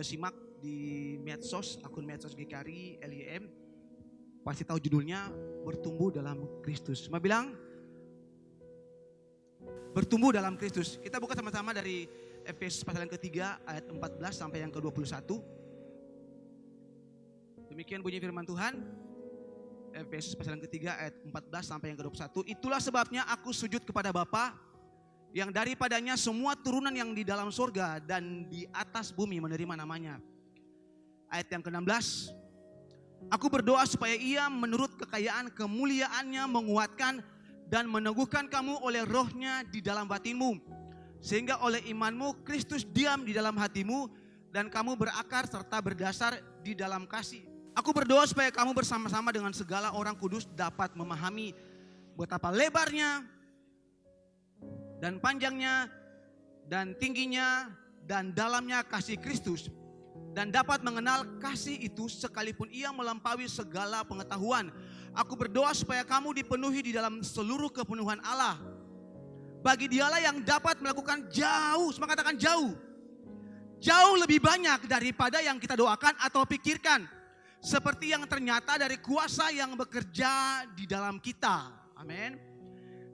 sudah simak di medsos, akun medsos GKRI LYM, pasti tahu judulnya Bertumbuh dalam Kristus. Cuma bilang bertumbuh dalam Kristus. Kita buka sama-sama dari Efesus pasal yang ketiga ayat 14 sampai yang ke-21. Demikian bunyi firman Tuhan. Efesus pasal yang ketiga ayat 14 sampai yang ke-21. Itulah sebabnya aku sujud kepada Bapa, yang daripadanya semua turunan yang di dalam surga dan di atas bumi menerima namanya. Ayat yang ke-16. Aku berdoa supaya ia menurut kekayaan kemuliaannya menguatkan dan meneguhkan kamu oleh rohnya di dalam batinmu. Sehingga oleh imanmu Kristus diam di dalam hatimu dan kamu berakar serta berdasar di dalam kasih. Aku berdoa supaya kamu bersama-sama dengan segala orang kudus dapat memahami betapa lebarnya dan panjangnya dan tingginya dan dalamnya kasih Kristus, dan dapat mengenal kasih itu sekalipun ia melampaui segala pengetahuan. Aku berdoa supaya kamu dipenuhi di dalam seluruh kepenuhan Allah. Bagi Dialah yang dapat melakukan jauh, semua katakan jauh, jauh lebih banyak daripada yang kita doakan atau pikirkan, seperti yang ternyata dari kuasa yang bekerja di dalam kita. Amin.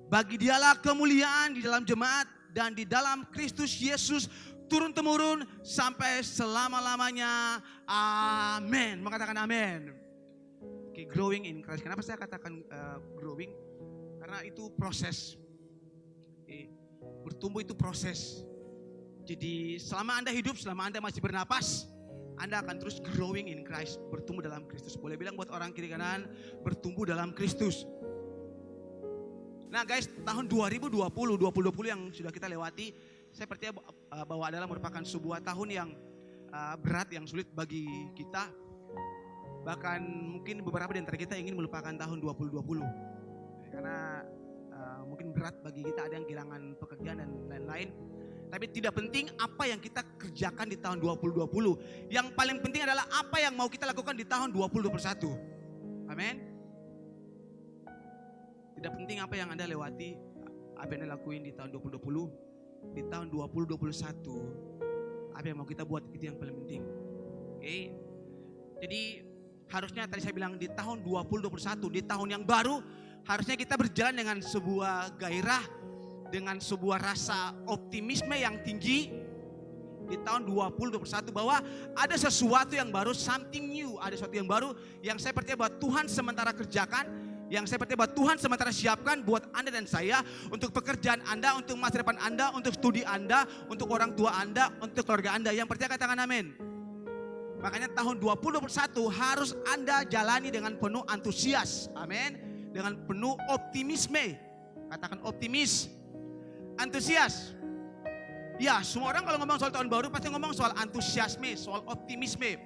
Bagi Dialah kemuliaan di dalam jemaat dan di dalam Kristus Yesus turun-temurun sampai selama-lamanya. Amin. Mengatakan amin. Okay, growing in Christ. Kenapa saya katakan growing? Karena itu proses. Okay. Bertumbuh itu proses. Jadi selama Anda hidup, selama Anda masih bernapas, Anda akan terus growing in Christ. Bertumbuh dalam Kristus. Boleh bilang buat orang kiri kanan, bertumbuh dalam Kristus. Nah guys, tahun 2020 yang sudah kita lewati, saya percaya bahwa adalah merupakan sebuah tahun yang berat, yang sulit bagi kita. Bahkan mungkin beberapa di antara kita ingin melupakan tahun 2020. Karena mungkin berat bagi kita, ada yang kehilangan pekerjaan dan lain-lain. Tapi tidak penting apa yang kita kerjakan di tahun 2020. Yang paling penting adalah apa yang mau kita lakukan di tahun 2021. Amin. Tidak penting apa yang Anda lewati, apa yang Anda lakuin di tahun 2020. Di tahun 2021 apa yang mau kita buat, itu yang paling penting. Oke. Jadi harusnya tadi saya bilang di tahun 2021, di tahun yang baru, harusnya kita berjalan dengan sebuah gairah, dengan sebuah rasa optimisme yang tinggi di tahun 2021, bahwa ada sesuatu yang baru, something new, ada sesuatu yang baru yang saya percaya bahwa Tuhan sementara kerjakan, yang saya percaya bahwa Tuhan sementara siapkan buat Anda dan saya, untuk pekerjaan Anda, untuk masa depan Anda, untuk studi Anda, untuk orang tua Anda, untuk keluarga Anda. Yang percaya katakan amin. Makanya tahun 2021 harus Anda jalani dengan penuh antusias. Amin. Dengan penuh optimisme. Katakan optimis, antusias. Ya, semua orang kalau ngomong soal tahun baru pasti ngomong soal antusiasme, soal optimisme.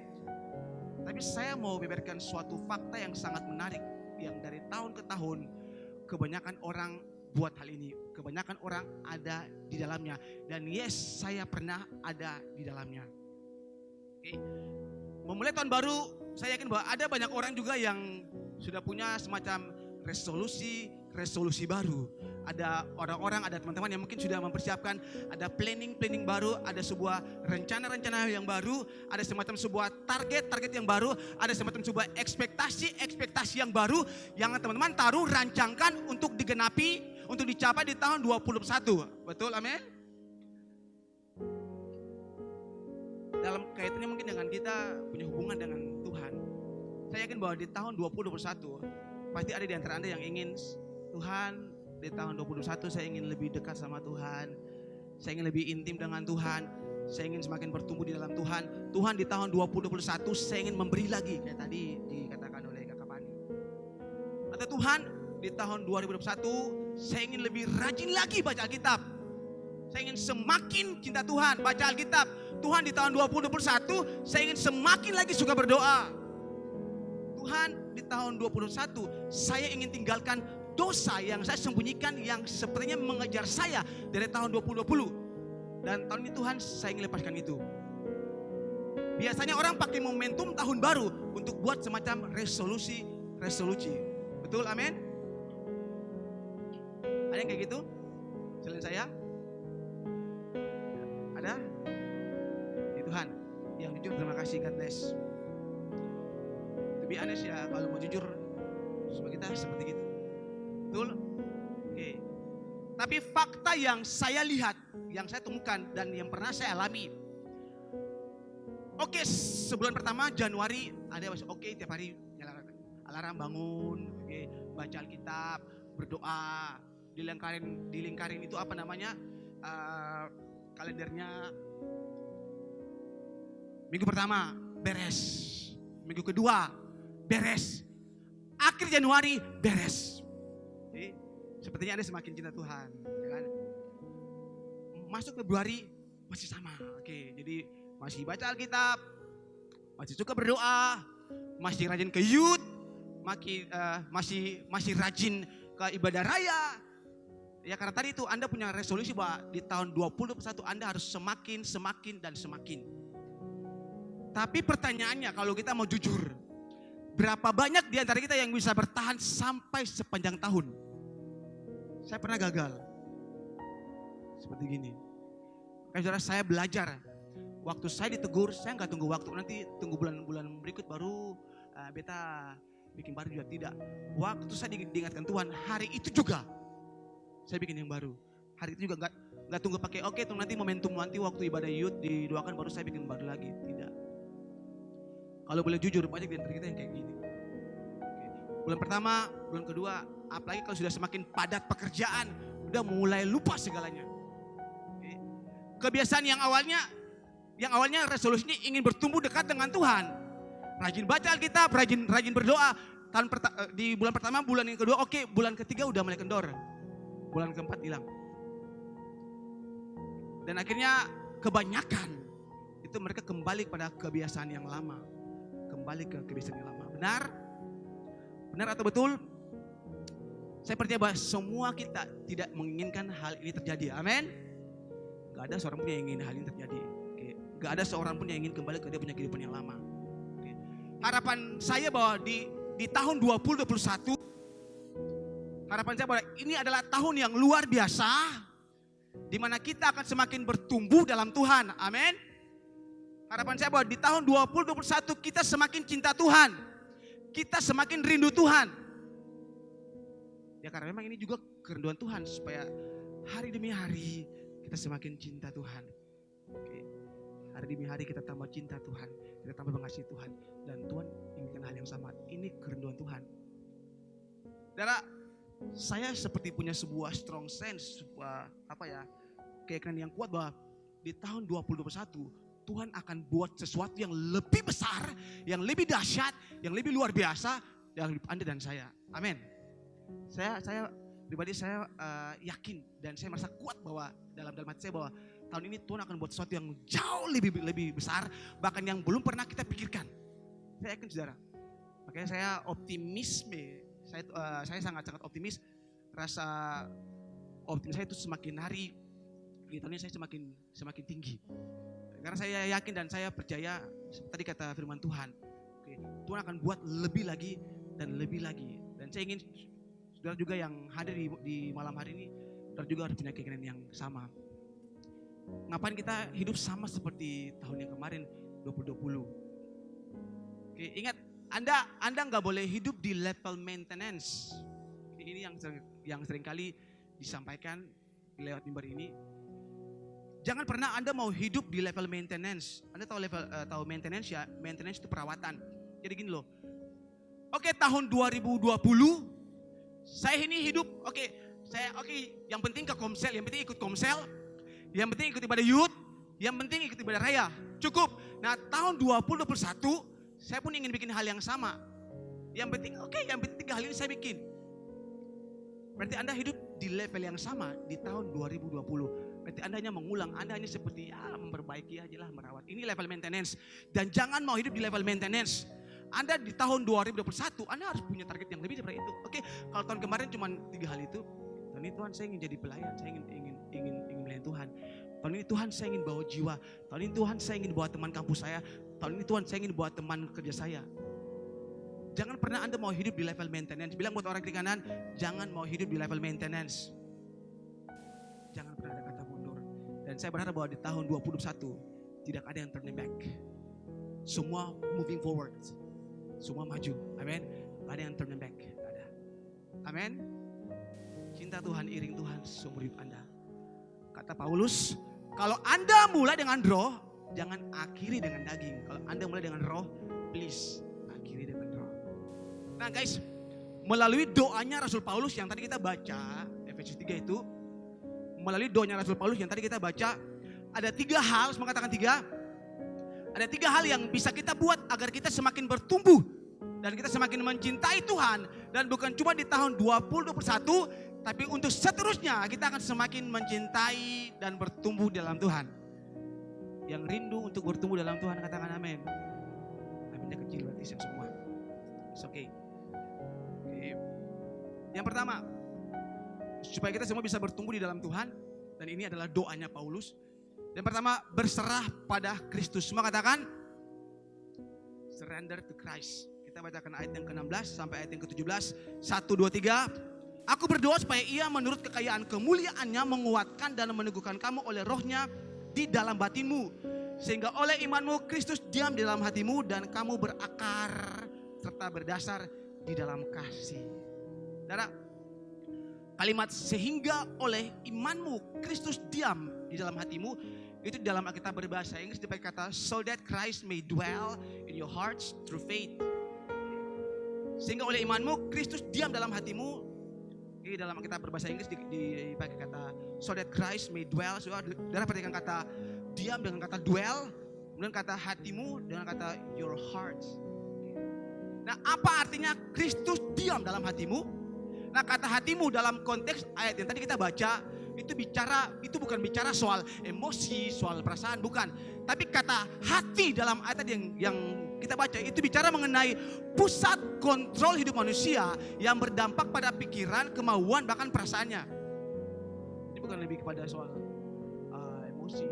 Tapi saya mau beberkan suatu fakta yang sangat menarik, yang dari tahun ke tahun kebanyakan orang buat hal ini, kebanyakan orang ada di dalamnya, dan yes, saya pernah ada di dalamnya. Oke. Memulai tahun baru, saya yakin bahwa ada banyak orang juga yang sudah punya semacam resolusi baru. Ada orang-orang, ada teman-teman yang mungkin sudah mempersiapkan, ada planning baru, ada sebuah rencana yang baru, ada semacam sebuah target yang baru, ada semacam sebuah ekspektasi yang baru yang teman-teman taruh, rancangkan untuk digenapi, untuk dicapai di tahun 2021. Betul, amin? Dalam kaitannya mungkin dengan kita punya hubungan dengan Tuhan, saya yakin bahwa di tahun 2021 pasti ada di antara Anda yang ingin, Tuhan, di tahun 2021 saya ingin lebih dekat sama Tuhan, saya ingin lebih intim dengan Tuhan, saya ingin semakin bertumbuh di dalam Tuhan. Tuhan, di tahun 2021 saya ingin memberi lagi, kayak tadi dikatakan oleh Kakak Pani. Atau Tuhan, di tahun 2021 saya ingin lebih rajin lagi baca Alkitab, saya ingin semakin cinta Tuhan, baca Alkitab. Tuhan, di tahun 2021 saya ingin semakin lagi suka berdoa. Tuhan, di tahun 2021 saya ingin tinggalkan dosa yang saya sembunyikan, yang sepertinya mengejar saya dari tahun 2020. Dan tahun ini Tuhan, saya ingin lepaskan itu. Biasanya orang pakai momentum tahun baru untuk buat semacam resolusi. Betul, amin? Ada yang kayak gitu? Selain saya? Ada? Tuhan, yang jujur kasih, God bless. To be honest ya, kalau mau jujur, semua kita seperti gitu. Betul? Oke. Tapi fakta yang saya lihat, yang saya temukan dan yang pernah saya alami. Oke, sebulan pertama Januari ada oke tiap hari nyalakan alarm bangun, oke, baca Alkitab, berdoa, dilingkarin itu apa namanya? Kalendernya. Minggu pertama beres, minggu kedua beres, akhir Januari beres. Jadi, sepertinya Anda semakin cinta Tuhan, ya kan? Masuk Februari masih sama, oke. Jadi masih baca Alkitab, masih suka berdoa, masih rajin ke youth, masih rajin ke ibadah raya. Ya karena tadi itu Anda punya resolusi bahwa di tahun 2021 Anda harus semakin dan semakin. Tapi pertanyaannya kalau kita mau jujur, berapa banyak di antara kita yang bisa bertahan sampai sepanjang tahun? Saya pernah gagal. Seperti gini. Saudara, saya belajar. Waktu saya ditegur, saya nggak tunggu waktu. Nanti tunggu bulan-bulan berikut baru beta bikin baru juga. Tidak. Waktu saya diingatkan Tuhan, hari itu juga saya bikin yang baru. Hari itu juga nggak tunggu pakai oke tuh nanti momentum nanti waktu ibadah youth didoakan baru saya bikin baru lagi. Tidak. Kalau boleh jujur, banyak di antara kita yang kayak gini. Bulan pertama, bulan kedua, apalagi kalau sudah semakin padat pekerjaan, udah mulai lupa segalanya. Kebiasaan yang awalnya resolusinya ingin bertumbuh dekat dengan Tuhan. Rajin baca Alkitab, rajin berdoa. Di bulan pertama, bulan yang kedua, oke, bulan ketiga udah mulai kendor. Bulan keempat hilang. Dan akhirnya kebanyakan itu mereka kembali pada kebiasaan yang lama. Kembali ke kebiasaan yang lama. Benar? Benar atau betul? Saya percaya bahwa semua kita tidak menginginkan hal ini terjadi. Amin. Gak ada seorang pun yang ingin hal ini terjadi. Gak ada seorang pun yang ingin kembali ke dia punya kehidupan yang lama. Harapan saya bahwa di tahun 2021, harapan saya bahwa ini adalah tahun yang luar biasa, di mana kita akan semakin bertumbuh dalam Tuhan. Amin. Harapan saya bahwa di tahun 2021 kita semakin cinta Tuhan. Kita semakin rindu Tuhan. Ya karena memang ini juga kerinduan Tuhan supaya hari demi hari kita semakin cinta Tuhan. Oke. Hari demi hari kita tambah cinta Tuhan, kita tambah mengasihi Tuhan, dan Tuhan inginkan hal yang sama. Ini kerinduan Tuhan. Saudara, saya seperti punya sebuah strong sense, sebuah keyakinan yang kuat bahwa di tahun 2021 Tuhan akan buat sesuatu yang lebih besar, yang lebih dahsyat, yang lebih luar biasa dalam hidup Anda dan saya. Amin. Saya pribadi saya yakin dan saya merasa kuat bahwa dalam hati saya bahwa tahun ini Tuhan akan buat sesuatu yang jauh lebih besar, bahkan yang belum pernah kita pikirkan. Saya yakin saudara. Makanya saya optimisme, saya sangat optimis. Rasa optimis saya itu semakin hari di tahun ini saya semakin tinggi. Karena saya yakin dan saya percaya tadi kata firman Tuhan, Tuhan akan buat lebih lagi dan lebih lagi. Dan saya ingin saudara juga yang hadir di malam hari ini, saudara juga harus punya keinginan yang sama. Ngapain kita hidup sama seperti tahun yang kemarin 2020? Oke, ingat Anda nggak boleh hidup di level maintenance. Ini yang sering kali disampaikan lewat mimbar ini. Jangan pernah Anda mau hidup di level maintenance. Anda tahu maintenance ya? Maintenance itu perawatan. Jadi gini loh. Oke, tahun 2020 saya ini hidup yang penting ke Komsel, yang penting ikut Komsel, yang penting ikut ibadah youth, yang penting ikut ibadah raya. Cukup. Nah, tahun 2021 saya pun ingin bikin hal yang sama. Yang penting yang penting 3 hal ini saya bikin. Berarti Anda hidup di level yang sama di tahun 2020. Berarti Anda hanya mengulang, Anda hanya seperti memperbaiki aja lah, merawat. Ini level maintenance. Dan jangan mau hidup di level maintenance. Anda di tahun 2021, Anda harus punya target yang lebih seperti itu. Oke, kalau tahun kemarin cuma 3 hal itu, tahun ini Tuhan saya ingin jadi pelayan, saya ingin melayani Tuhan. Tahun ini Tuhan saya ingin bawa jiwa. Tahun ini Tuhan saya ingin bawa teman kampus saya. Tahun ini Tuhan saya ingin bawa teman kerja saya. Jangan pernah Anda mau hidup di level maintenance. Bilang buat orang kiri kanan, jangan mau hidup di level maintenance. Jangan pernah ada kata mundur. Dan saya berharap bahwa di tahun 2021 tidak ada yang turning back. semua moving forward. Semua maju. Amin. Gak ada yang turn back. Gak ada. Amin. Cinta Tuhan, iring Tuhan seumur hidup Anda. Kata Paulus, kalau Anda mulai dengan roh, jangan akhiri dengan daging. Kalau Anda mulai dengan roh, please akhiri dengan roh. Nah guys, melalui doanya Rasul Paulus yang tadi kita baca, Efesus 3 itu, melalui doanya Rasul Paulus yang tadi kita baca, ada 3 hal, semua katakan 3. Ada 3 hal yang bisa kita buat agar kita semakin bertumbuh dan kita semakin mencintai Tuhan. Dan bukan cuma di tahun 2021, tapi untuk seterusnya kita akan semakin mencintai dan bertumbuh dalam Tuhan. Yang rindu untuk bertumbuh dalam Tuhan katakan amin. Aminnya kecil berarti yang semua. It's okay. Yang pertama, supaya kita semua bisa bertumbuh di dalam Tuhan, dan ini adalah doanya Paulus. Yang pertama, berserah pada Kristus. Semua katakan surrender to Christ. Kita bacakan ayat yang ke-16 sampai ayat yang ke-17. 1, 2, 3. Aku berdoa supaya ia menurut kekayaan kemuliaannya menguatkan dan meneguhkan kamu oleh rohnya di dalam batinmu. Sehingga oleh imanmu Kristus diam di dalam hatimu dan kamu berakar serta berdasar di dalam kasih. Saudara, kalimat sehingga oleh imanmu Kristus diam di dalam hatimu itu dalam Alkitab berbahasa Inggris dipakai kata so that Christ may dwell in your hearts through faith. Sehingga oleh imanmu Kristus diam dalam hatimu. Ini dalam Alkitab berbahasa Inggris dipakai kata so that Christ may dwell. Saudara perhatikan kata diam dengan kata dwell, kemudian kata hatimu dengan kata your heart. Nah, apa artinya Kristus diam dalam hatimu? Nah, kata hatimu dalam konteks ayat yang tadi kita baca itu bukan bicara soal emosi, soal perasaan, bukan. Tapi kata hati dalam ayat yang kita baca itu bicara mengenai pusat kontrol hidup manusia yang berdampak pada pikiran, kemauan, bahkan perasaannya. Ini bukan lebih kepada soal emosi,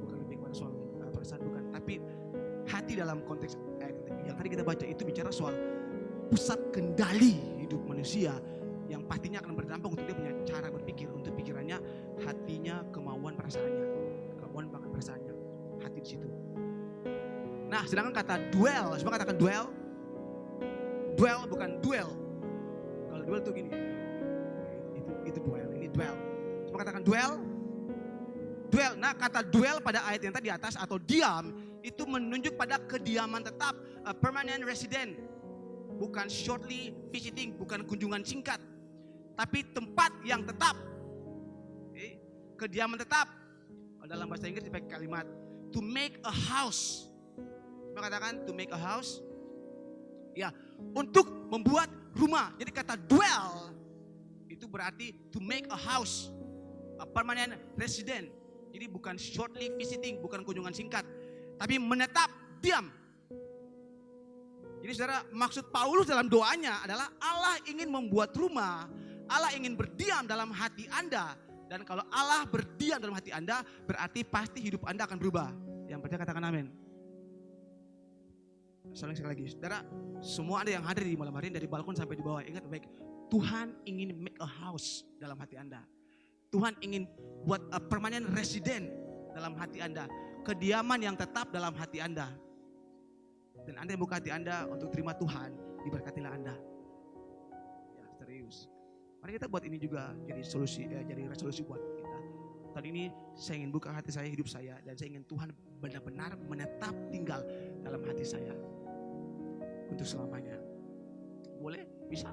bukan lebih kepada soal perasaan, bukan. Tapi hati dalam konteks yang tadi kita baca itu bicara soal pusat kendali hidup manusia yang pastinya akan berdampak untuk dia punya cara berpikir, untuk pikirannya, hatinya, kemauan, perasaannya, kemauan, bahkan perasaannya, hati di situ. Nah, sedangkan kata dwell, semua katakan dwell. Dwell bukan duel. Kalau duel tuh gini. Itu dwell, ini dwell. Semua katakan dwell. Dwell. Nah, kata dwell pada ayat yang tadi di atas atau diam itu menunjuk pada kediaman tetap, permanent resident. Bukan shortly visiting, bukan kunjungan singkat. Tapi tempat yang tetap. Kediaman tetap. Dalam bahasa Inggris dipakai kalimat to make a house. Katakan to make a house. Ya, untuk membuat rumah. Jadi kata dwell itu berarti to make a house, a permanent resident. Jadi bukan shortly visiting, bukan kunjungan singkat, tapi menetap, diam. Jadi saudara, maksud Paulus dalam doanya adalah Allah ingin membuat rumah, Allah ingin berdiam dalam hati Anda. Dan kalau Allah berdiam dalam hati Anda, berarti pasti hidup Anda akan berubah. Yang percaya katakan amin. Sekali lagi, saudara, semua Anda yang hadir di malam hari ini dari balkon sampai di bawah, ingat baik, Tuhan ingin make a house dalam hati Anda. Tuhan ingin buat a permanent resident dalam hati Anda, kediaman yang tetap dalam hati Anda. Dan Anda yang buka hati Anda untuk terima Tuhan, diberkatilah Anda. Ya, serius. Mari kita buat ini juga jadi solusi, jadi resolusi buat kita. Tahun ini saya ingin buka hati saya, hidup saya, dan saya ingin Tuhan benar-benar menetap tinggal dalam hati saya untuk selamanya. Boleh? Bisa?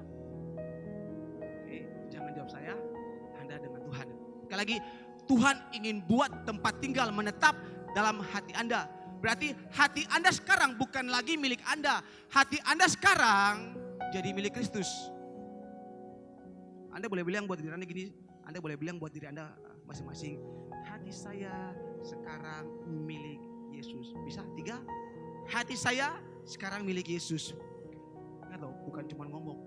Oke, jangan jawab saya, Anda dengan Tuhan. Sekali lagi, Tuhan ingin buat tempat tinggal menetap dalam hati Anda. Berarti hati Anda sekarang bukan lagi milik Anda. Hati Anda sekarang jadi milik Kristus. Anda boleh bilang buat diri Anda gini, Anda boleh bilang buat diri Anda masing-masing, hati saya sekarang milik Yesus. Bisa? 3. Hati saya sekarang milik Yesus. Ingat loh, bukan cuma ngomong.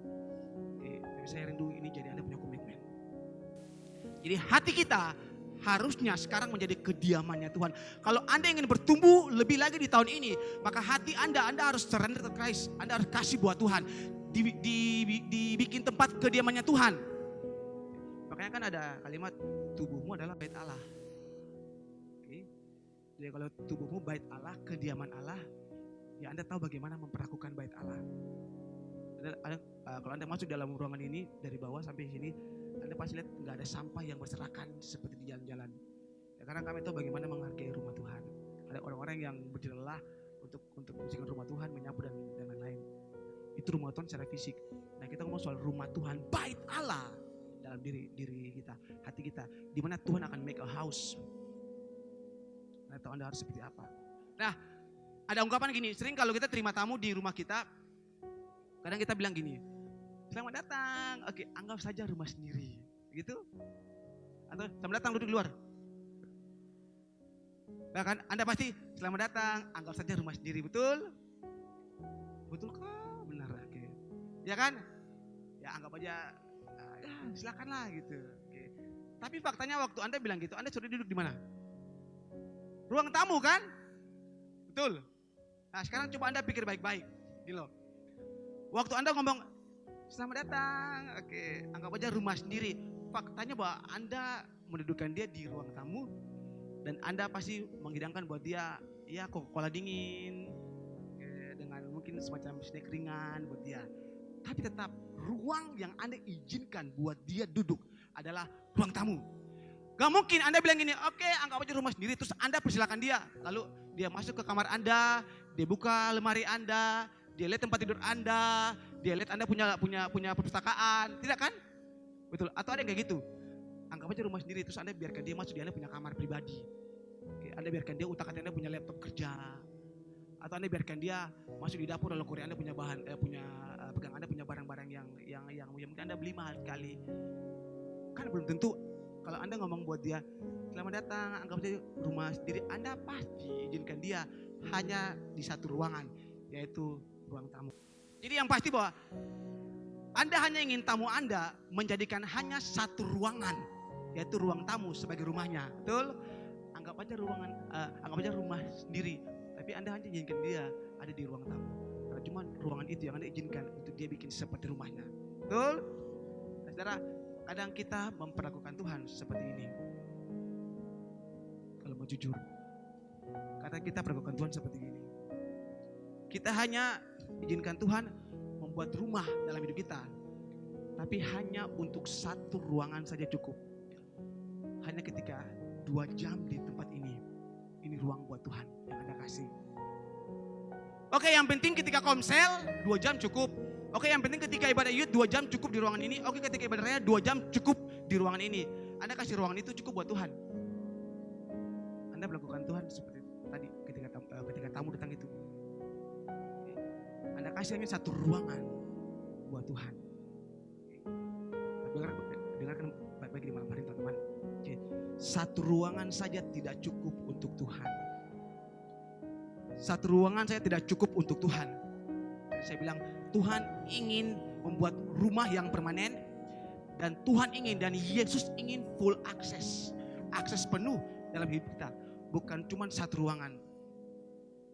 Tapi saya rindu ini jadi Anda punya komitmen. Jadi hati kita harusnya sekarang menjadi kediamannya Tuhan. Kalau Anda ingin bertumbuh lebih lagi di tahun ini, maka hati Anda harus surrender to Christ. Anda harus kasih buat Tuhan. Dibikin tempat kediamannya Tuhan. Makanya kan ada kalimat tubuhmu adalah bait Allah. Oke. Jadi kalau tubuhmu bait Allah, kediaman Allah, ya Anda tahu bagaimana memperlakukan bait Allah. Kalau Anda masuk dalam ruangan ini dari bawah sampai sini, Anda pasti lihat nggak ada sampah yang berserakan seperti di jalan-jalan. Ya, karena kami tahu bagaimana menghargai rumah Tuhan. Ada orang-orang yang berjalan lelah untuk membersihkan rumah Tuhan, menyapu dan lain-lain. Itu rumah Tuhan secara fisik. Nah, kita ngomong soal rumah Tuhan, bait Allah dalam diri kita, hati kita, di mana Tuhan akan make a house. Nah, tahu Anda harus seperti apa. Nah, ada ungkapan gini, sering kalau kita terima tamu di rumah kita, kadang kita bilang gini, selamat datang, oke, anggap saja rumah sendiri, gitu. Atau selamat datang, duduk di luar. Nah, kan Anda pasti selamat datang, anggap saja rumah sendiri, betul? Betul kah? Benar, oke. Ya kan? Ya anggap aja, ya silakanlah gitu. Oke. Tapi faktanya waktu Anda bilang gitu, Anda sudah duduk di mana? Ruang tamu kan? Betul. Nah, sekarang coba Anda pikir baik-baik, gitu loh. Waktu Anda ngomong selamat datang, oke, anggap aja rumah sendiri. Faktanya bahwa Anda mendudukkan dia di ruang tamu dan Anda pasti menghidangkan buat dia ya Coca-Cola dingin, dengan mungkin semacam snack ringan buat dia. Tapi tetap ruang yang Anda izinkan buat dia duduk adalah ruang tamu. Gak mungkin Anda bilang gini, oke, anggap aja rumah sendiri, terus Anda persilakan dia. Lalu dia masuk ke kamar Anda, dia buka lemari Anda, dia lihat tempat tidur Anda, dia lihat Anda punya perpustakaan, tidak kan? Betul. Atau ada yang kayak gitu. Anggap aja rumah sendiri, terus Anda biarkan dia masuk, dia punya kamar pribadi. Oke, Anda biarkan dia utak-atik Anda punya laptop kerja. Atau Anda biarkan dia masuk di dapur, lalu Korea Anda punya pegang Anda punya barang-barang yang mungkin Anda beli mahal sekali. Kan belum tentu kalau Anda ngomong buat dia, selamat datang, anggap aja rumah sendiri, Anda pasti izinkan dia hanya di satu ruangan, yaitu ruang tamu. Jadi yang pasti bahwa Anda hanya ingin tamu Anda menjadikan hanya satu ruangan, yaitu ruang tamu sebagai rumahnya, betul? Anggap aja rumah sendiri, tapi Anda hanya izinkan dia ada di ruang tamu. Karena cuma ruangan itu yang Anda izinkan untuk dia bikin seperti rumahnya, betul? Nah, saudara, kadang kita memperlakukan Tuhan seperti ini. Kalau mau jujur, kadang kita perlakukan Tuhan seperti ini. Kita hanya izinkan Tuhan membuat rumah dalam hidup kita, tapi hanya untuk satu ruangan saja cukup. Hanya ketika 2 jam di tempat ini ruang buat Tuhan yang Anda kasih. Oke, yang penting ketika komsel 2 jam cukup. Oke, yang penting ketika ibadah youth 2 jam cukup di ruangan ini. Oke, ketika ibadah raya 2 jam cukup di ruangan ini. Anda kasih ruangan itu cukup buat Tuhan. Anda melakukan Tuhan seperti tadi ketika tamu datang itu. Anda kasih hanya satu ruangan buat Tuhan. Dengarkan baik-baik di malam hari teman-teman. Satu ruangan saja tidak cukup untuk Tuhan. Satu ruangan saja tidak cukup untuk Tuhan. Saya bilang Tuhan ingin membuat rumah yang permanen. Dan Tuhan ingin dan Yesus ingin full akses. Akses penuh dalam hidup kita. Bukan cuma satu ruangan.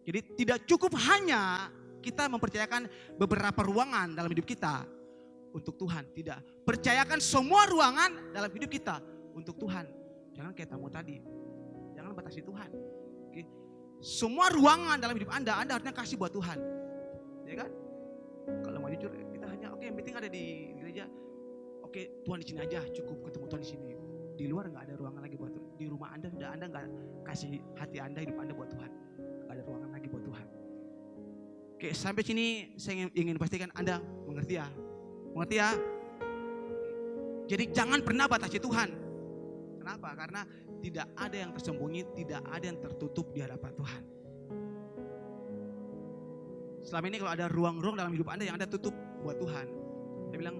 Jadi tidak cukup hanya kita mempercayakan beberapa ruangan dalam hidup kita untuk Tuhan. Tidak. Percayakan semua ruangan dalam hidup kita untuk Tuhan. Jangan kayak tamu tadi. Jangan batasi Tuhan. Oke. Semua ruangan dalam hidup Anda harusnya kasih buat Tuhan. Ya kan? Kalau mau jujur, kita hanya yang penting ada di gereja. Oke, Tuhan di sini aja, cukup ketemu Tuhan di sini. Di luar nggak ada ruangan lagi buat Tuhan. Di rumah Anda sudah Anda nggak kasih hati Anda, hidup Anda buat Tuhan. Nggak ada ruangan lagi buat Tuhan. Oke, sampai sini saya ingin pastikan Anda mengerti ya. Mengerti ya? Jadi jangan pernah batasi Tuhan. Kenapa? Karena tidak ada yang tersembunyi, tidak ada yang tertutup di hadapan Tuhan. Selama ini kalau ada ruang-ruang dalam hidup Anda yang Anda tutup buat Tuhan, saya bilang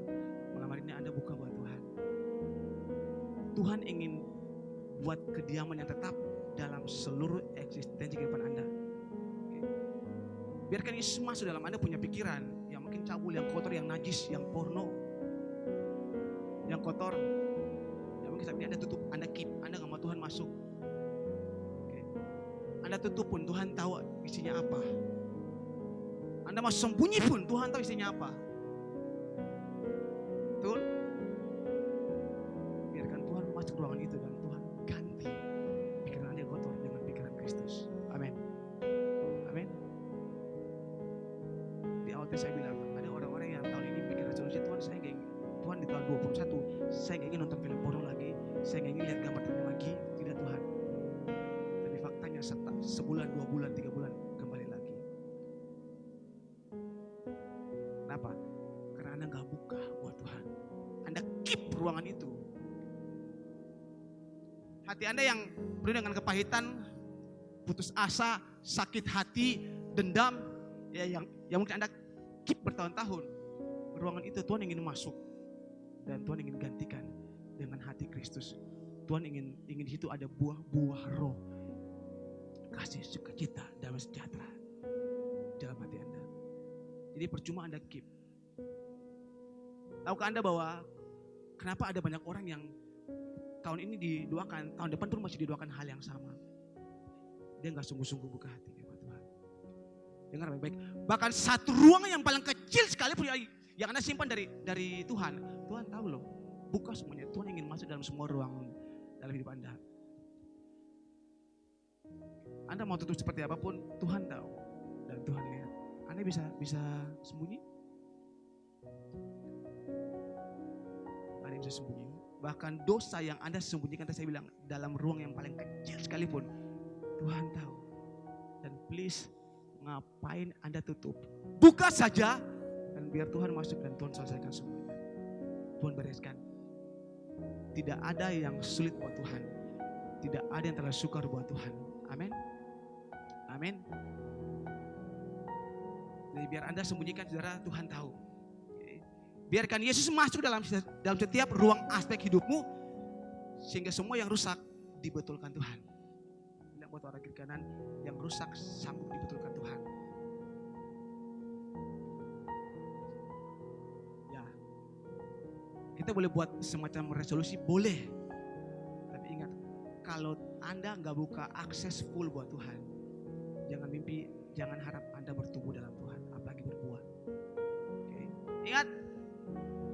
malam hari ini Anda buka buat Tuhan. Tuhan ingin buat kediaman yang tetap dalam seluruh eksistensi kehidupan Anda. Biarkan Yesus masuk dalam Anda punya pikiran yang mungkin cabul, yang kotor, yang najis, yang porno, yang kotor. Yang mungkin saat ini Anda tutup, Anda keep, Anda gak mau Tuhan masuk. Anda tutup pun Tuhan tahu isinya apa. Anda mau sembunyi pun Tuhan tahu isinya apa. Betul? Biarkan Tuhan masuk ruangan itu dan Tuhan ganti pikiran Anda yang kotor dengan pikiran Kristus. Amin. Amin. tanggal 21, saya nggak ingin nonton film porno lagi, saya nggak ingin lihat gambar tanda lagi. Tidak Tuhan. Tapi faktanya sebulan, 2 bulan, 3 bulan kembali lagi. Kenapa? Karena Anda nggak buka buat Tuhan. Anda keep ruangan itu. Hati Anda yang penuh dengan kepahitan, putus asa, sakit hati, dendam, ya yang mungkin Anda keep bertahun-tahun. Ruangan itu Tuhan ingin masuk dan Tuhan ingin gantikan dengan hati Kristus. Tuhan ingin di situ ada buah-buah roh, kasih, sukacita, damai sejahtera dalam hati Anda. Jadi percuma Anda keep. Tahukah Anda bahwa kenapa ada banyak orang yang tahun ini didoakan, tahun depan pun masih didoakan hal yang sama. Dia gak sungguh-sungguh buka hatinya buat Tuhan. Dengar baik-baik. Bahkan satu ruangan yang paling kecil sekalipun yang Anda simpan dari Tuhan. Tuhan tahu loh, buka semuanya. Tuhan ingin masuk dalam semua ruang dalam hidup Anda. Anda mau tutup seperti apapun, Tuhan tahu. Dan Tuhan lihat. Anda bisa sembunyi? Anda bisa sembunyi. Bahkan dosa yang Anda sembunyikan, saya bilang, dalam ruang yang paling kecil sekalipun, Tuhan tahu. Dan please, ngapain Anda tutup? Buka saja, dan biar Tuhan masuk dan Tuhan selesaikan semuanya. Tuhan bereskan. Tidak ada yang sulit buat Tuhan. Tidak ada yang terlalu sukar buat Tuhan. Amin. Amin. Jadi biar Anda sembunyikan, saudara, Tuhan tahu. Biarkan Yesus masuk dalam setiap ruang aspek hidupmu, sehingga semua yang rusak dibetulkan Tuhan. Tidak buat orang kiri kanan, yang rusak sanggup dibetulkan Tuhan. Ya, kita boleh buat semacam resolusi, boleh. Tapi ingat, kalau Anda nggak buka akses full buat Tuhan, jangan mimpi, jangan harap Anda bertumbuh dalam Tuhan, apalagi berbuah. Okay. Ingat,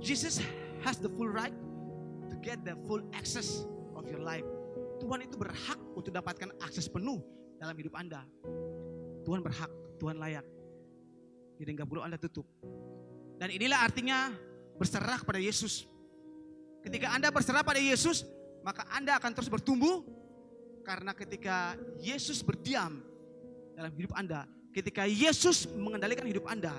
Jesus has the full right to get the full access of your life. Tuhan itu berhak untuk dapatkan akses penuh dalam hidup Anda. Tuhan berhak, Tuhan layak. Jadi nggak perlu Anda tutup. Dan inilah artinya berserah kepada Yesus. Ketika Anda berserah pada Yesus, maka Anda akan terus bertumbuh. Karena ketika Yesus berdiam dalam hidup Anda, ketika Yesus mengendalikan hidup Anda,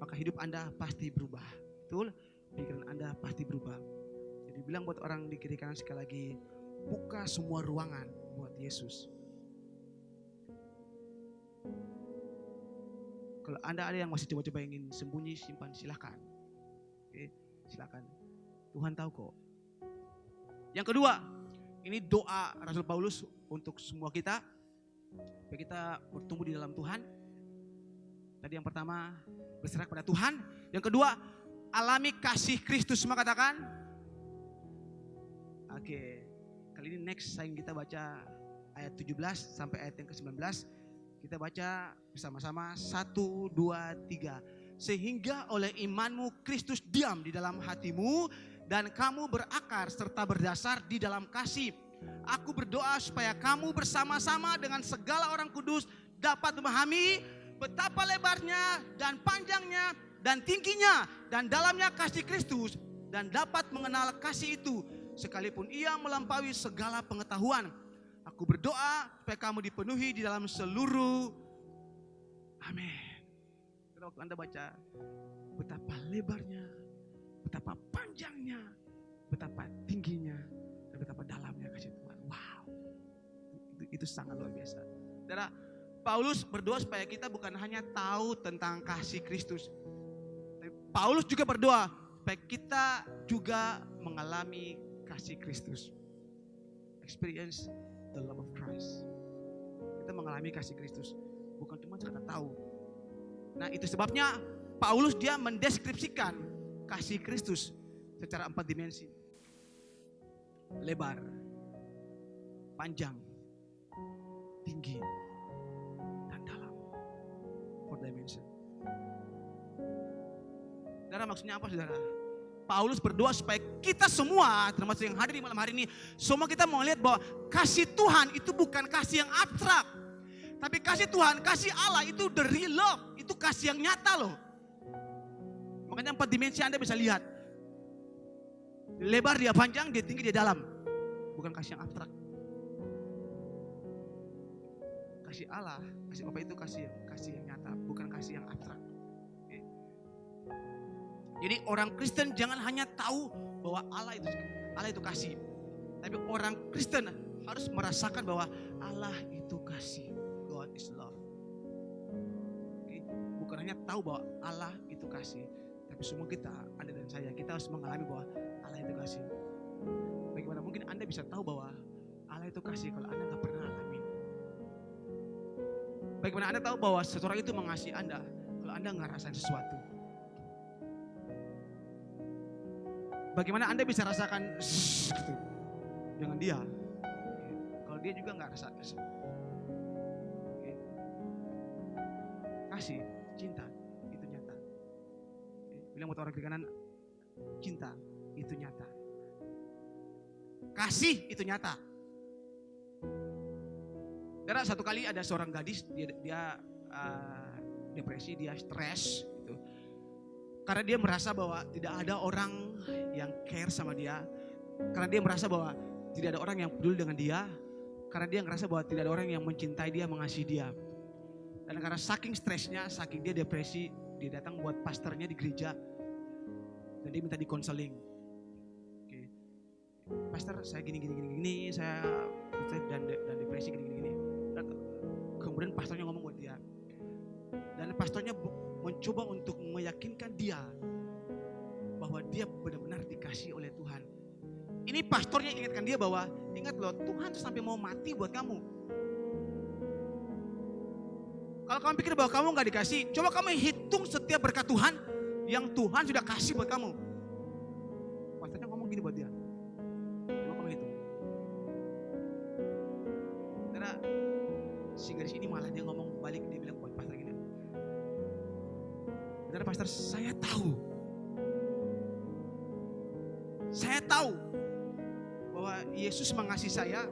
maka hidup Anda pasti berubah. Betul? Pikiran Anda pasti berubah. Jadi bilang buat orang di kiri kanan sekali lagi, buka semua ruangan buat Yesus. Kalau Anda ada yang masih coba-coba ingin sembunyi, simpan, silakan. Oke, silakan. Tuhan tahu kok. Yang kedua, ini doa Rasul Paulus untuk semua kita, supaya kita bertumbuh di dalam Tuhan. Tadi yang pertama, berserah kepada Tuhan. Yang kedua, alami kasih Kristus. Semua katakan. Oke. Kali ini next kita baca ayat 17 sampai ayat yang ke-19. Kita baca bersama-sama 1, 2, 3. Sehingga oleh imanmu Kristus diam di dalam hatimu dan kamu berakar serta berdasar di dalam kasih. Aku berdoa supaya kamu bersama-sama dengan segala orang kudus dapat memahami betapa lebarnya dan panjangnya dan tingginya dan dalamnya kasih Kristus, dan dapat mengenal kasih itu sekalipun ia melampaui segala pengetahuan. Aku berdoa supaya kamu dipenuhi di dalam seluruh. Amin. Waktu Anda baca betapa lebarnya, betapa panjangnya, betapa tingginya, dan betapa dalamnya kasih Tuhan. Wow, itu sangat luar biasa. Saudara, Paulus berdoa supaya kita bukan hanya tahu tentang kasih Kristus, Paulus juga berdoa supaya kita juga mengalami kasih Kristus. Experience the love of Christ. Kita mengalami kasih Kristus, bukan cuma sekedar tahu. Nah, itu sebabnya Paulus dia mendeskripsikan kasih Kristus secara 4 dimensi. Lebar, panjang, tinggi, dan dalam. 4 dimension. Saudara, maksudnya apa, saudara? Paulus berdoa supaya kita semua, termasuk yang hadir di malam hari ini, semua kita mau lihat bahwa kasih Tuhan itu bukan kasih yang abstrak. Tapi kasih Tuhan, kasih Allah itu the real love. Itu kasih yang nyata loh. Makanya 4 dimensi Anda bisa lihat. lebar, dia panjang, dia tinggi, dia dalam. Bukan kasih yang abstrak. Kasih Allah, kasih Bapa itu kasih yang nyata, bukan kasih yang abstrak. Jadi orang Kristen jangan hanya tahu bahwa Allah itu kasih, tapi orang Kristen harus merasakan bahwa Allah itu kasih. God is love. Bukan hanya tahu bahwa Allah itu kasih, tapi semua kita, Anda dan saya, kita harus mengalami bahwa Allah itu kasih. Bagaimana mungkin Anda bisa tahu bahwa Allah itu kasih kalau Anda nggak pernah alami? Bagaimana Anda tahu bahwa seseorang itu mengasihi Anda kalau Anda nggak rasain sesuatu? Bagaimana Anda bisa rasakan gitu dengan dia kalau dia juga nggak rasa? Kasih, cinta itu nyata. Bilang buat orang kiri kanan, cinta itu nyata. Kasih itu nyata. Karena satu kali ada seorang gadis, dia depresi, dia stres gitu. Karena dia merasa bahwa tidak ada orang yang care sama dia. Karena dia merasa bahwa tidak ada orang yang peduli dengan dia. Karena dia merasa bahwa tidak ada orang yang mencintai dia, mengasihi dia. Dan karena saking stresnya, saking dia depresi, dia datang buat pastornya di gereja. Dan dia minta dikonseling. Oke. Pastor, saya gini, saya dan depresi gini. Dan kemudian pastornya ngomong buat dia. Dan pastornya mencoba untuk meyakinkan dia bahwa dia benar-benar dikasih oleh Tuhan. Ini pastornya ingatkan dia bahwa, ingat loh, Tuhan tuh sampai mau mati buat kamu. Kalau kamu pikir bahwa kamu gak dikasih, coba kamu hitung setiap berkat Tuhan yang Tuhan sudah kasih buat kamu. Pastornya ngomong gini buat dia. Coba kamu hitung. Karena si gadis ini malah dia ngomong balik, dia bilang buat pastor gini. Benar pastor, saya tahu bahwa Yesus mengasihi saya.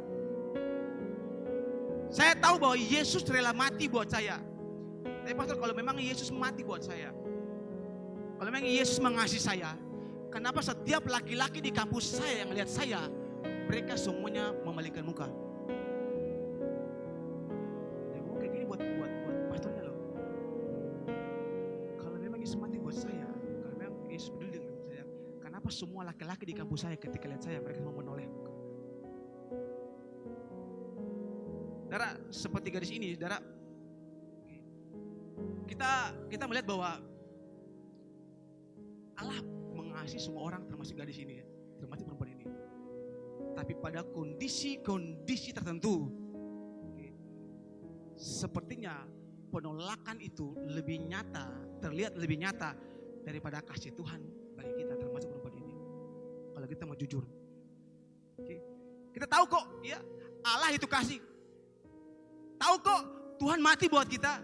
Saya tahu bahwa Yesus rela mati buat saya. Tapi pastor, kalau memang Yesus mati buat saya, kalau memang Yesus mengasihi saya, kenapa setiap laki-laki di kampus saya yang lihat saya, mereka semuanya memalingkan muka? Dia ngomong kayak gini buat pastornya loh. Kalau memang Yesus mati buat saya, kalau memang Yesus peduli dengan saya, kenapa semua laki-laki di kampus saya ketika lihat saya, mereka mau menoleh muka? Saudara, seperti gadis ini, saudara, kita melihat bahwa Allah mengasihi semua orang, termasuk gadis ini, termasuk perempuan ini. Tapi pada kondisi tertentu, sepertinya penolakan itu lebih nyata, terlihat lebih nyata daripada kasih Tuhan bagi kita, termasuk perempuan ini. Kalau kita mau jujur, kita tahu kok, ya Allah itu kasih. Tahu kok Tuhan mati buat kita.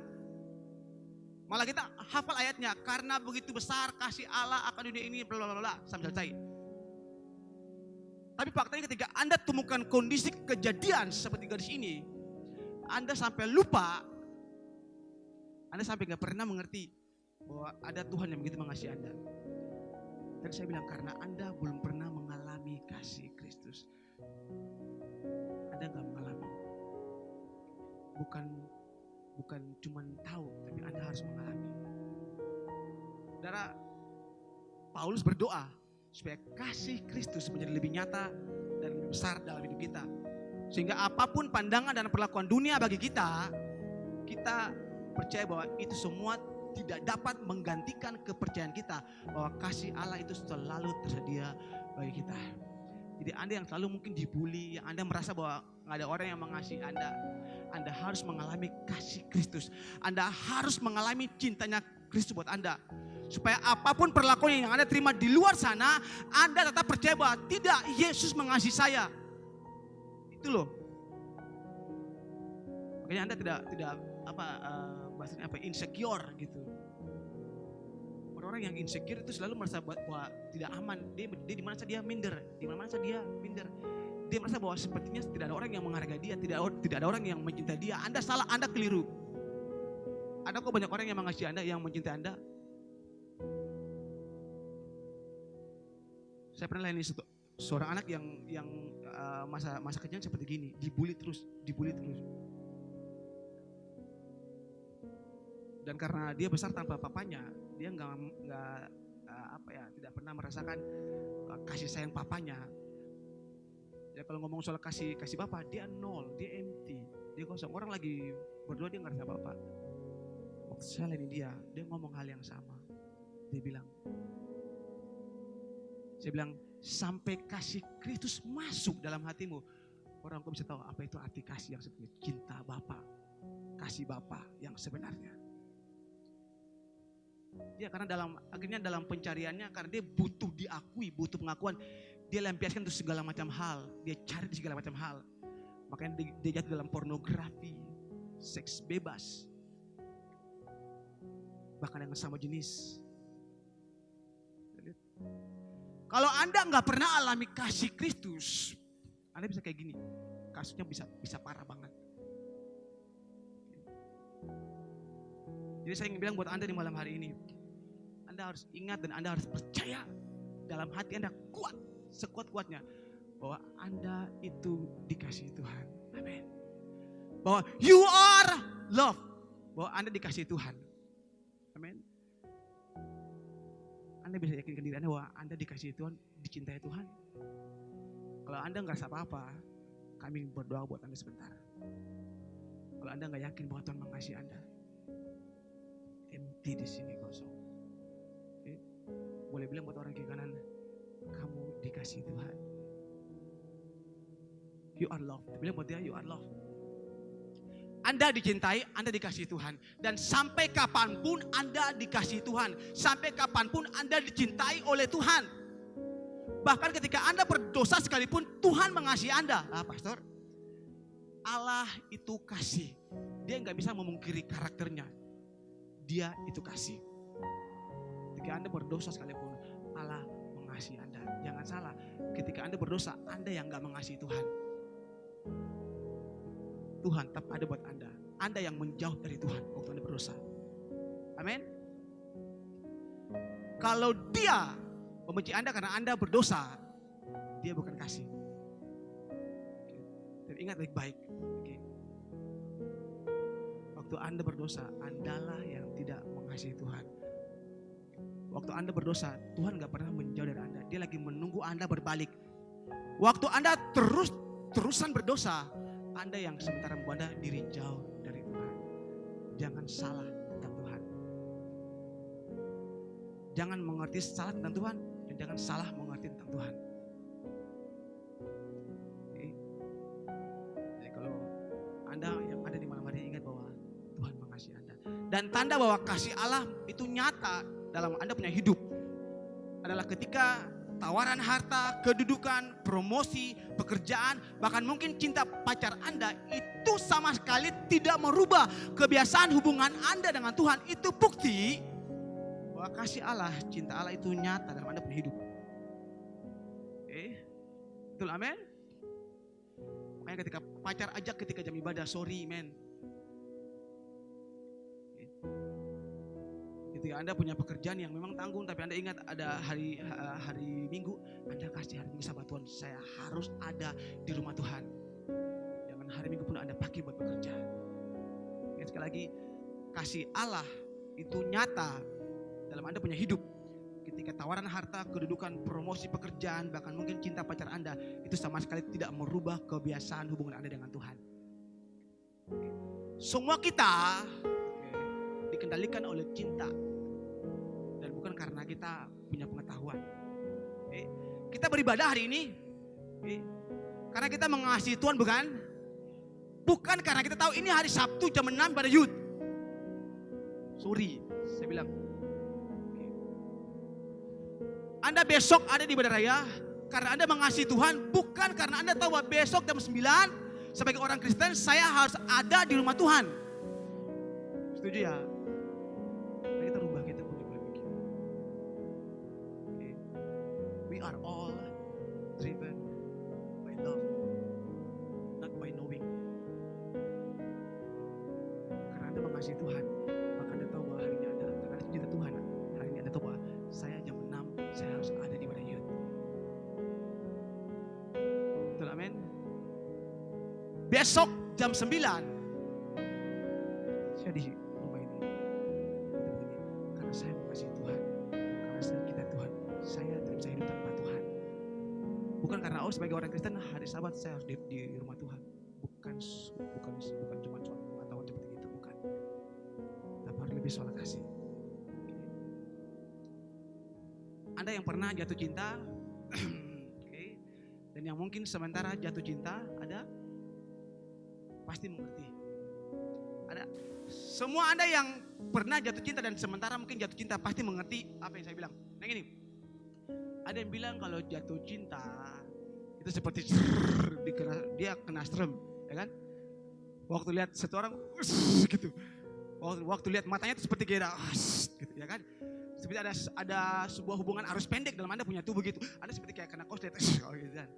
Malah kita hafal ayatnya, karena begitu besar kasih Allah akan dunia ini, blablabla, sampai selesai. Tapi faktanya ketika Anda temukan kondisi kejadian seperti gadis ini, Anda sampai lupa, Anda sampai gak pernah mengerti bahwa ada Tuhan yang begitu mengasihi Anda. Dan saya bilang, karena Anda belum pernah mengalami kasih Kristus. Anda gak mengalami. Bukan cuma tahu, tapi Anda harus mengalami. Saudara, Paulus berdoa supaya kasih Kristus menjadi lebih nyata dan lebih besar dalam hidup kita. Sehingga apapun pandangan dan perlakuan dunia bagi kita, kita percaya bahwa itu semua tidak dapat menggantikan kepercayaan kita bahwa kasih Allah itu selalu tersedia bagi kita. Jadi Anda yang selalu mungkin dibully, yang Anda merasa bahwa gak ada orang yang mengasihi Anda harus mengalami kasih Kristus. Anda harus mengalami cintanya Kristus buat Anda. Supaya apapun perlakuan yang Anda terima di luar sana, Anda tetap percaya bahwa tidak, Yesus mengasihi saya. Itu loh. Makanya Anda tidak bahasanya insecure gitu. Orang-orang yang insecure itu selalu merasa bahwa tidak aman. Dia di mana saja dia minder, di mana saja dia minder. Dia merasa bahwa sepertinya tidak ada orang yang menghargai dia, tidak ada orang yang mencintai dia. Anda salah, Anda keliru. Ada kok banyak orang yang mengasihi Anda, yang mencintai Anda. Saya pernah layani Seorang anak yang masa kecilnya seperti gini, dibully terus. Dan karena dia besar tanpa papanya, dia tidak pernah merasakan kasih sayang papanya. Ya kalau ngomong soal kasih bapak, dia nol, dia empty, dia kosong. Orang lagi berdua dia nggak rasa bapak. Waktu saya lain dia ngomong hal yang sama. Dia bilang, saya bilang, sampai kasih Kristus masuk dalam hatimu, orang kau bisa tahu apa itu arti kasih yang sebenarnya. Cinta Bapa, kasih Bapa yang sebenarnya. Dia karena akhirnya dalam pencariannya, karena dia butuh diakui, butuh pengakuan, dia lampiaskan untuk segala macam hal, dia cari di segala macam hal. Makanya dia jatuh dalam pornografi, seks bebas, bahkan yang sama jenis. Kalau Anda nggak pernah alami kasih Kristus, Anda bisa kayak gini, kasusnya bisa parah banget. Jadi saya ingin bilang buat Anda di malam hari ini, Anda harus ingat dan Anda harus percaya dalam hati Anda kuat, sekuat-kuatnya, bahwa Anda itu dikasihi Tuhan. Amin. Bahwa you are loved, bahwa Anda dikasihi Tuhan. Amin. Anda bisa yakinkan diri Anda bahwa Anda dikasihi Tuhan, dicintai Tuhan. Kalau Anda nggak rasa apa-apa, kami berdoa buat Anda sebentar. Kalau Anda nggak yakin bahwa Tuhan mengasihi Anda, empty di sini, kosong. Okay? Boleh bilang buat orang kiri kanan, kamu dikasihi Tuhan. You are loved. Bilang buat dia, you are loved. Anda dicintai, Anda dikasihi Tuhan. Dan sampai kapanpun Anda dikasihi Tuhan. Sampai kapanpun Anda dicintai oleh Tuhan. Bahkan ketika Anda berdosa sekalipun, Tuhan mengasihi Anda. Pastor, Allah itu kasih. Dia gak bisa memungkiri karakternya. Dia itu kasih. Ketika Anda berdosa sekalipun, Allah mengasihi Anda. Jangan salah, ketika Anda berdosa, Anda yang gak mengasihi Tuhan. Tuhan tetap ada buat Anda. Anda yang menjauh dari Tuhan waktu Anda berdosa. Amin. Kalau dia membenci Anda karena Anda berdosa, dia bukan kasih. Dan ingat baik-baik. Waktu Anda berdosa, Andalah yang tidak mengasihi Tuhan. Waktu Anda berdosa, Tuhan gak pernah menjauh dari Anda. Dia lagi menunggu Anda berbalik. Waktu Anda terusan berdosa, Anda yang sementara membuat Anda diri jauh dari Tuhan. Jangan salah tentang Tuhan. Jangan mengerti salah tentang Tuhan, dan jangan salah mengerti tentang Tuhan. Jadi kalau Anda yang ada di malam hari ingat bahwa Tuhan mengasihi Anda. Dan tanda bahwa kasih Allah itu nyata dalam Anda punya hidup adalah ketika tawaran harta, kedudukan, promosi, pekerjaan, bahkan mungkin cinta pacar Anda itu sama sekali tidak merubah kebiasaan hubungan Anda dengan Tuhan. Itu bukti bahwa kasih Allah, cinta Allah itu nyata dalam Anda punya hidup. Betul, amin. Makanya ketika pacar ajak ketika jam ibadah, sorry men. Ketika Anda punya pekerjaan yang memang tanggung, tapi Anda ingat ada hari Minggu, Anda kasih hari Minggu sabat Tuhan, saya harus ada di rumah Tuhan. Jangan hari Minggu pun Anda pakai buat bekerja. Ingat sekali lagi, kasih Allah itu nyata dalam Anda punya hidup. Ketika tawaran harta, kedudukan, promosi pekerjaan, bahkan mungkin cinta pacar Anda, itu sama sekali tidak merubah kebiasaan hubungan Anda dengan Tuhan. Semua kita dikendalikan oleh cinta. Dan bukan karena kita punya pengetahuan. Kita beribadah hari ini karena kita mengasihi Tuhan, bukan? Bukan karena kita tahu ini hari Sabtu jam 6 pada youth. Sorry, saya bilang. Anda besok ada di ibadah raya karena Anda mengasihi Tuhan, bukan karena Anda tahu bahwa besok jam 9 sebagai orang Kristen saya harus ada di rumah Tuhan. Setuju ya? Kita rubah, kita punya berpikir. We are all driven by love, not by knowing. Karena Anda mengasihi Tuhan, maka Anda tahu bahwa hari ini Anda, karena Anda cinta Tuhan, hari ini Anda tahu bahwa saya jam 6 saya harus ada di ibadah youth. besok jam 9 saya di rumah ini. Karena saya mengasihi Tuhan, karena saya cinta Tuhan, saya tidak bisa hidup tanpa Tuhan. Bukan karena sebagai orang Kristen hari Sabat saya harus di rumah Tuhan. Bukan cuma soal pengetahuan seperti itu, bukan. Tapi harus lebih soal kasih. Anda yang pernah jatuh cinta, dan yang mungkin sementara jatuh cinta, ada pasti mengerti. Ada semua Anda yang pernah jatuh cinta dan sementara mungkin jatuh cinta pasti mengerti apa yang saya bilang. Nah gini, ada yang bilang kalau jatuh cinta itu seperti dia kena strum, ya kan? Waktu lihat satu orang gitu, waktu lihat matanya itu seperti kayak gitu, ya kan? Seperti ada sebuah hubungan arus pendek dalam Anda punya tubuh gitu. Anda seperti kayak kena korslet, gitu kan?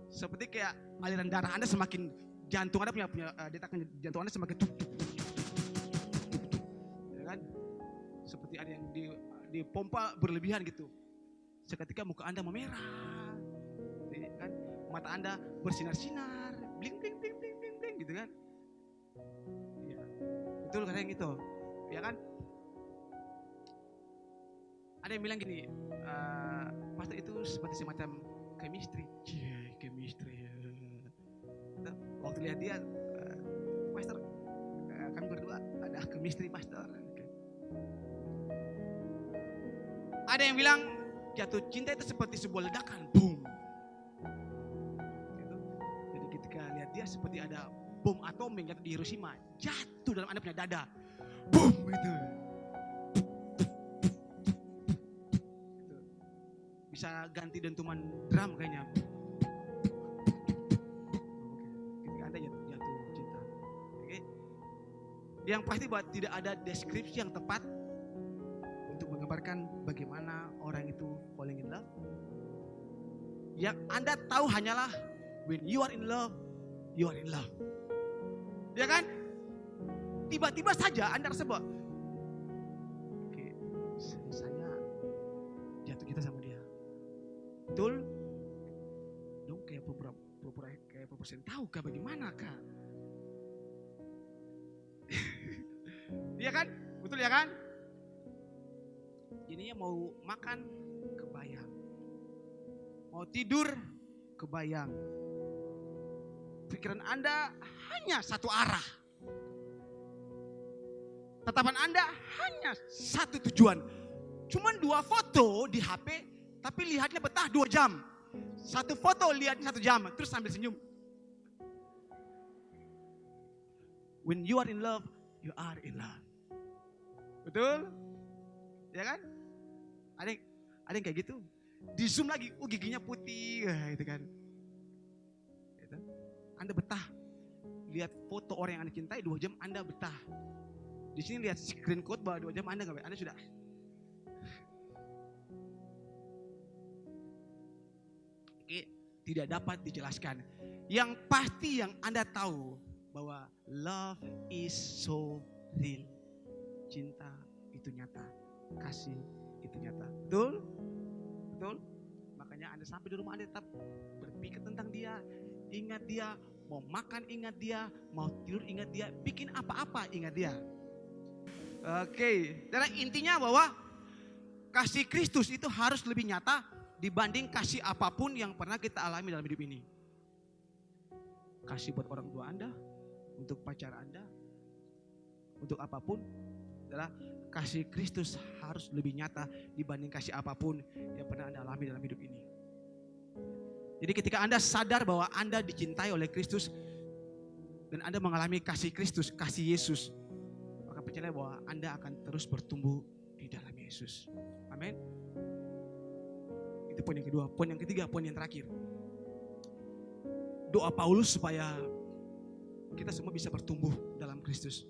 Seperti kayak aliran darah Anda semakin, jantung Anda punya detak jantung Anda semakin ya kan? Seperti ada yang dipompa berlebihan gitu. Seketika muka Anda memerah, ya kan? Mata Anda bersinar-sinar, bling bling bling bling bling bling gitu kan? Ya, betul kan yang itu, ya kan? Ada yang bilang gini, pastor itu seperti semacam chemistry. Chemistry. Waktu lihat dia, pastor, kami berdua ada chemistry pastor. Ada yang bilang jatuh cinta itu seperti sebuah ledakan, boom. Gitu. Jadi ketika lihat dia seperti ada bom atom yang jatuh di Hiroshima, jatuh dalam Anda punya dada, boom gitu. Bisa ganti dentuman drum kayaknya. Ketika Anda jatuh cinta. Oke. Yang pasti buat tidak ada deskripsi yang tepat untuk menggambarkan bagaimana orang itu falling in love. Yang Anda tahu hanyalah when you are in love, you are in love. Ya kan? Tiba-tiba saja Anda rasa bahwa oke, saya jatuh cinta sama dia. Betul? Dong kayak pura-pura kayak persen tahu kah bagaimana kah? Iya kan? Betul ya kan? Jadinya mau makan kebayang. Mau tidur kebayang. Pikiran Anda hanya satu arah. Tatapan Anda hanya satu tujuan. Cuman 2 foto di HP, tapi lihatnya betah 2 jam. Satu foto lihatnya 1 jam, terus sambil senyum. When you are in love, you are in love. Betul? Ya kan? Ada yang kayak gitu. Di zoom lagi, giginya putih, gitu kan. Gitu. Anda betah. Lihat foto orang yang Anda cintai 2 jam, Anda betah. Di sini lihat screen code bahwa 2 jam Anda sudah. Tidak dapat dijelaskan. Yang pasti yang Anda tahu bahwa love is so real. Cinta itu nyata, kasih itu nyata. Betul? Betul? Makanya Anda sampai di rumah Anda tetap berpikir tentang dia, ingat dia, mau makan ingat dia, mau tidur ingat dia, bikin apa-apa ingat dia. Oke, dan intinya bahwa kasih Kristus itu harus lebih nyata dibanding kasih apapun yang pernah kita alami dalam hidup ini. Kasih buat orang tua Anda, untuk pacar Anda, untuk apapun, adalah kasih Kristus harus lebih nyata dibanding kasih apapun yang pernah Anda alami dalam hidup ini. Jadi ketika Anda sadar bahwa Anda dicintai oleh Kristus dan Anda mengalami kasih Kristus, kasih Yesus, maka percaya bahwa Anda akan terus bertumbuh di dalam Yesus. Amin. Itu poin yang kedua. Poin yang ketiga, poin yang terakhir. Doa Paulus supaya kita semua bisa bertumbuh dalam Kristus.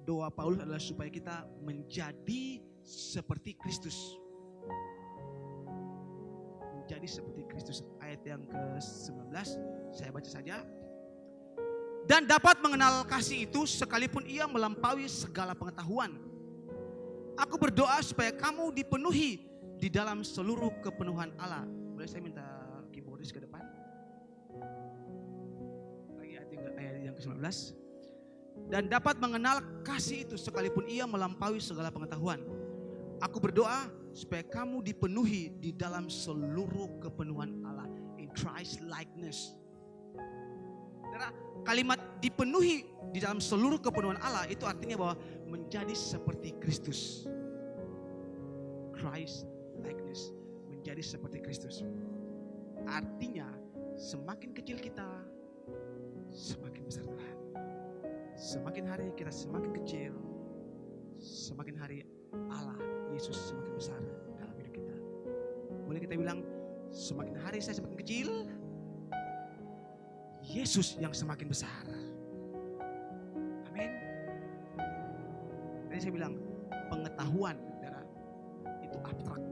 Doa Paulus adalah supaya kita menjadi seperti Kristus. Menjadi seperti Kristus. Ayat yang ke-19, saya baca saja. Dan dapat mengenal kasih itu sekalipun ia melampaui segala pengetahuan. Aku berdoa supaya kamu dipenuhi di dalam seluruh kepenuhan Allah. Boleh saya minta keyboardis ke depan? ayat ke-19. Dan dapat mengenal kasih itu sekalipun ia melampaui segala pengetahuan. Aku berdoa supaya kamu dipenuhi di dalam seluruh kepenuhan Allah. In Christ likeness. Kalimat dipenuhi di dalam seluruh kepenuhan Allah itu artinya bahwa menjadi seperti Kristus. Christ likeness, menjadi seperti Kristus. Artinya semakin kecil kita, semakin besar Tuhan. Semakin hari kita semakin kecil, semakin hari Allah, Yesus semakin besar dalam hidup kita. Boleh kita bilang, semakin hari saya semakin kecil, Yesus yang semakin besar. Amin. Tadi saya bilang, pengetahuan itu abstrak.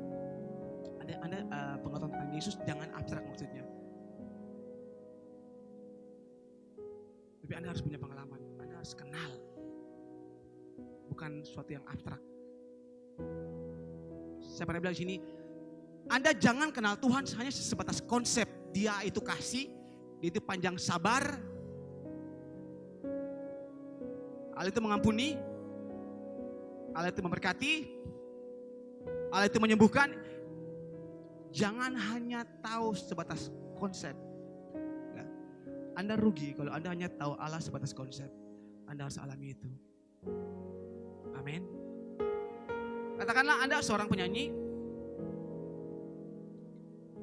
Anda pengetahuan tentang Yesus jangan abstrak maksudnya. Tapi Anda harus punya pengalaman, Anda harus kenal. Bukan suatu yang abstrak. Saya pernah bilang di sini, Anda jangan kenal Tuhan hanya sebatas konsep. Dia itu kasih, dia itu panjang sabar, Allah itu mengampuni, Allah itu memberkati, Allah itu menyembuhkan. Jangan hanya tahu sebatas konsep. Anda rugi kalau Anda hanya tahu Allah sebatas konsep. Anda harus alami itu. Amin. Katakanlah Anda seorang penyanyi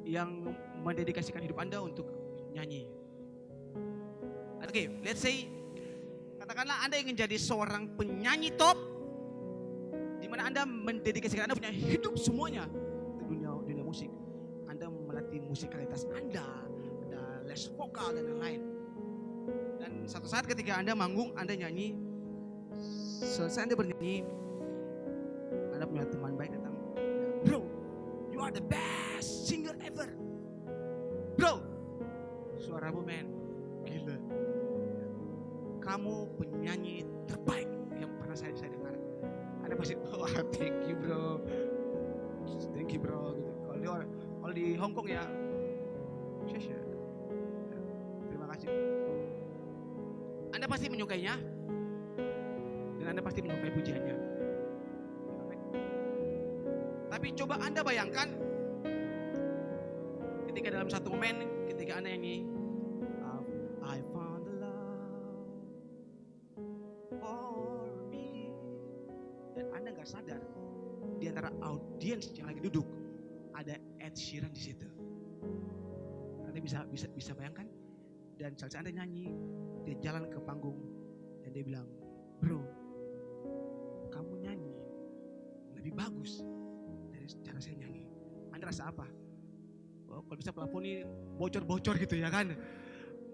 yang mendedikasikan hidup Anda untuk nyanyi. Oke, let's say katakanlah Anda ingin jadi seorang penyanyi top, di mana Anda mendedikasikan Anda punya hidup semuanya untuk dunia musik. Anda melatih musikalitas Anda les vokal dan lain-lain. Dan satu saat ketika Anda manggung, Anda nyanyi, selesai Anda bernyanyi, Anda punya teman baik datang, bro, you are the best singer ever, bro, suaramu men, gila, kamu penyanyi terbaik yang pernah saya dengar. Anda pasti, oh thank you bro, gitu. Kalau di Hong Kong ya, terima kasih. Anda pasti menyukainya dan Anda pasti menyukai pujiannya. Tapi coba Anda bayangkan ketika dalam satu momen ketika Anda nyanyi I found the love for me, dan Anda nggak sadar di antara audiens yang lagi duduk ada Ed Sheeran di situ. Anda bisa bayangkan. Dan selesai Anda nyanyi, dia jalan ke panggung dan dia bilang, bro, kamu nyanyi lebih bagus dari cara saya nyanyi. Anda rasa apa? Oh, kalau bisa plafon ini bocor-bocor gitu ya kan?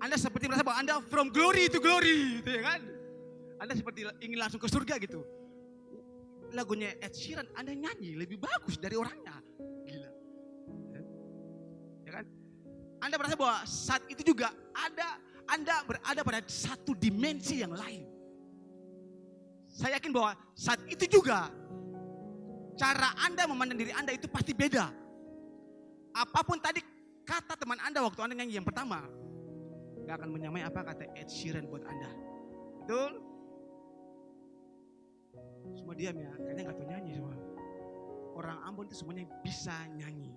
Anda seperti merasa bahwa Anda from glory to glory gitu ya kan? Anda seperti ingin langsung ke surga gitu. Lagunya Ed Sheeran Anda nyanyi lebih bagus dari orangnya. Gila. Ya kan? Anda merasa bahwa saat itu juga Anda berada pada satu dimensi yang lain. Saya yakin bahwa saat itu juga cara Anda memandang diri Anda itu pasti beda. Apapun tadi kata teman Anda waktu Anda nyanyi yang pertama, gak akan menyamai apa kata Ed Sheeran buat Anda. Betul? Semua diam ya, kayaknya gak tahu nyanyi semua. Orang Ambon itu semuanya bisa nyanyi.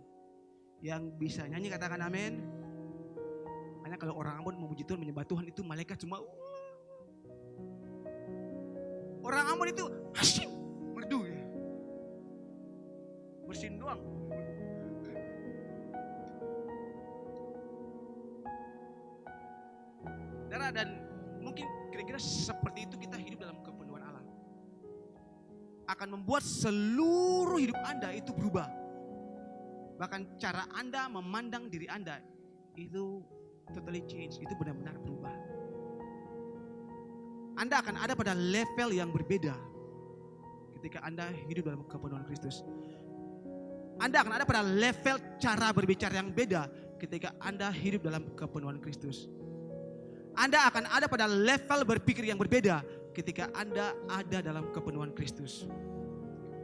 Yang bisa nyanyi katakan amin. Makanya kalau orang Ambon memuji Tuhan, menyembah Tuhan itu malaikat semua. Orang Ambon itu asyik merdu ya. Bersin doang. Dan mungkin kira-kira seperti itu kita hidup dalam kepenuhan Allah. Akan membuat seluruh hidup Anda itu berubah. Bahkan cara Anda memandang diri Anda itu totally change, itu benar-benar berubah. Anda akan ada pada level yang berbeda ketika Anda hidup dalam kepenuhan Kristus. Anda akan ada pada level cara berbicara yang beda ketika Anda hidup dalam kepenuhan Kristus. Anda akan ada pada level berpikir yang berbeda ketika Anda ada dalam kepenuhan Kristus.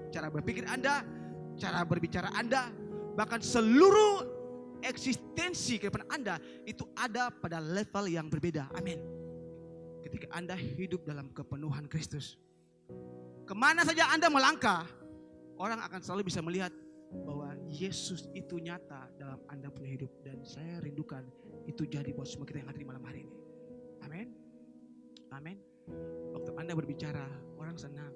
Cara berpikir Anda, cara berbicara Anda, bahkan seluruh eksistensi kehidupan Anda itu ada pada level yang berbeda. Amin. ketika Anda hidup dalam kepenuhan Kristus. Kemana saja Anda melangkah, orang akan selalu bisa melihat bahwa Yesus itu nyata dalam Anda punya hidup. Dan saya rindukan itu jadi buat semua kita yang hadir di malam hari ini. Amin. Amin. Waktu Anda berbicara, orang senang.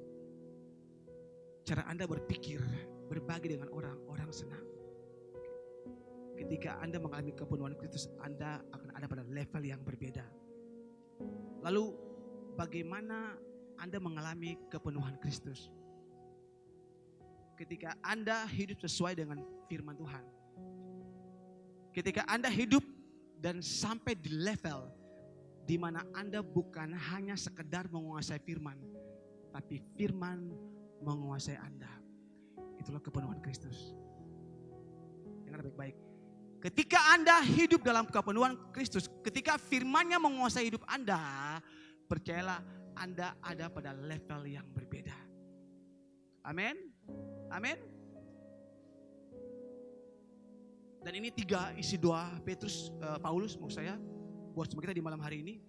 Cara Anda berpikir, berbagi dengan orang, orang senang. Ketika Anda mengalami kepenuhan Kristus, Anda akan ada pada level yang berbeda. Lalu bagaimana Anda mengalami kepenuhan Kristus? Ketika Anda hidup sesuai dengan firman Tuhan. Ketika Anda hidup dan sampai di level di mana Anda bukan hanya sekedar menguasai firman, tapi firman menguasai Anda. Itulah kepenuhan Kristus. Dengar baik-baik. Ketika Anda hidup dalam kepenuhan Kristus, ketika firman-Nya menguasai hidup Anda, percayalah Anda ada pada level yang berbeda. Amin. Amin. Dan ini 3 isi doa Paulus maksud saya buat semua kita di malam hari ini,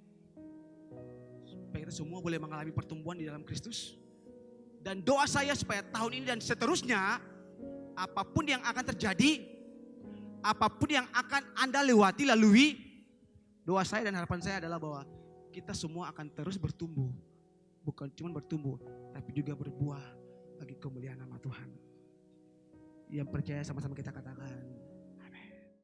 supaya kita semua boleh mengalami pertumbuhan di dalam Kristus. Dan doa saya supaya tahun ini dan seterusnya, apapun yang akan terjadi, apapun yang akan Anda lalui, doa saya dan harapan saya adalah bahwa kita semua akan terus bertumbuh. Bukan cuma bertumbuh, tapi juga berbuah bagi kemuliaan nama Tuhan. Yang percaya sama-sama kita katakan.